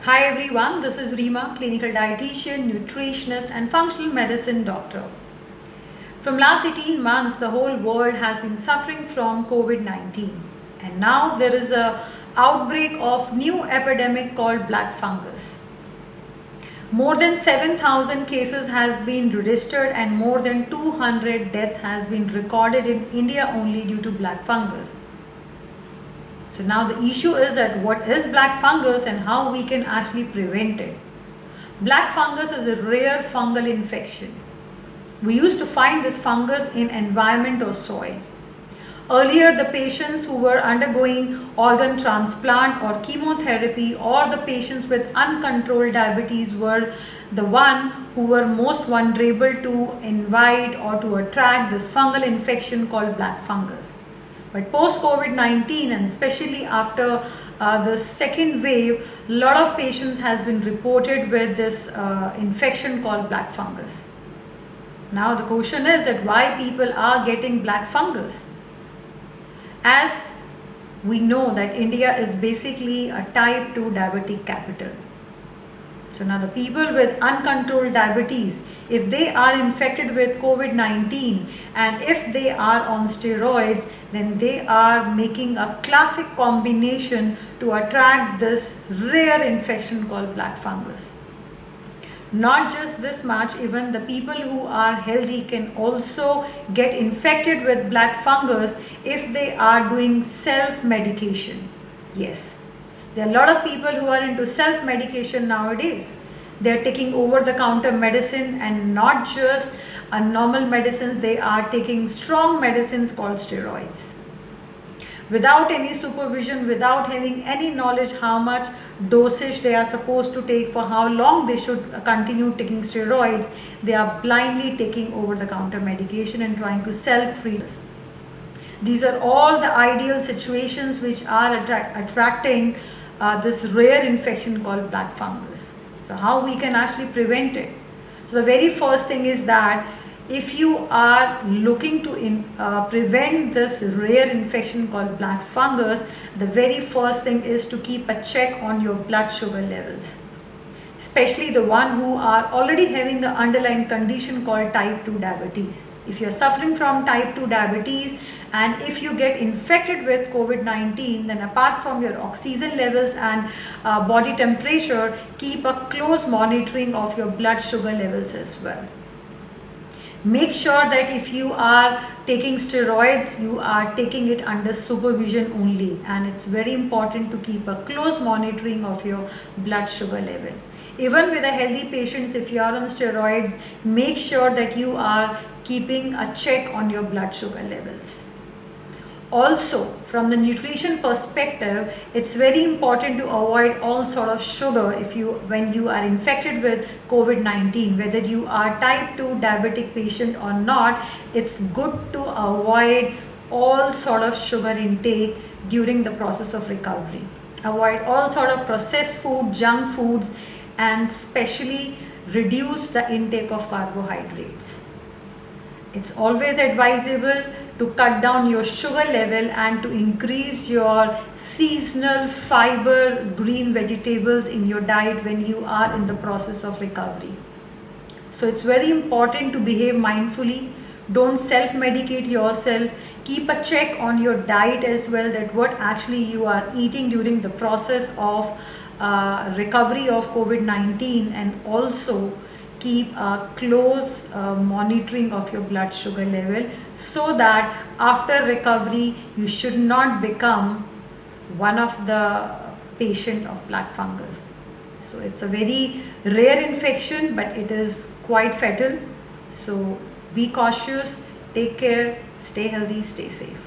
Hi everyone, this is Reema, clinical dietitian, nutritionist and functional medicine doctor. From last 18 months, the whole world has been suffering from COVID-19 and now there is a outbreak of new epidemic called black fungus. More than 7,000 cases has been registered and more than 200 deaths has been recorded in India only due to black fungus. So now the issue is that what is black fungus and how we can actually prevent it. Black fungus is a rare fungal infection. We used to find this fungus in environment or soil. Earlier, the patients who were undergoing organ transplant or chemotherapy or the patients with uncontrolled diabetes were the one who were most vulnerable to invite or to attract this fungal infection called black fungus. But post COVID-19 and especially after the second wave, a lot of patients has been reported with this infection called black fungus. Now the question is that why people are getting black fungus? As we know that India is basically a type 2 diabetic capital. So now the people with uncontrolled diabetes, if they are infected with COVID-19 and if they are on steroids, then they are making a classic combination to attract this rare infection called black fungus. Not just this much, even the people who are healthy can also get infected with black fungus if they are doing self-medication. Yes. There are a lot of people who are into self-medication nowadays. They are taking over-the-counter medicine and not just normal medicines. They are taking strong medicines called steroids. Without any supervision, without having any knowledge how much dosage they are supposed to take, for how long they should continue taking steroids, they are blindly taking over-the-counter medication and trying to self-treat. These are all the ideal situations which are attracting this rare infection called black fungus. So how we can actually prevent it? So the very first thing is that if you are looking to prevent this rare infection called black fungus, the very first thing is to keep a check on your blood sugar levels. Especially the one who are already having the underlying condition called type 2 diabetes. If you are suffering from type 2 diabetes and if you get infected with COVID-19, then apart from your oxygen levels and body temperature, keep a close monitoring of your blood sugar levels as well. Make sure that if you are taking steroids, you are taking it under supervision only, and it's very important to keep a close monitoring of your blood sugar level. Even with a healthy patients, if you are on steroids, make sure that you are keeping a check on your blood sugar levels. Also, from the nutrition perspective, it's very important to avoid all sort of sugar when you are infected with COVID-19, whether you are type 2 diabetic patient or not. It's good to avoid all sort of sugar intake during the process of recovery. Avoid all sort of processed food, junk foods, and especially reduce the intake of carbohydrates. It's always advisable to cut down your sugar level and to increase your seasonal fiber green vegetables in your diet when you are in the process of recovery. So it's very important to behave mindfully. Don't self-medicate yourself. Keep a check on your diet as well, that what actually you are eating during the process of recovery of COVID-19, and also keep a close monitoring of your blood sugar level so that after recovery you should not become one of the patient of black fungus. So it's a very rare infection, but it is quite fatal. So be cautious, take care, stay healthy, stay safe.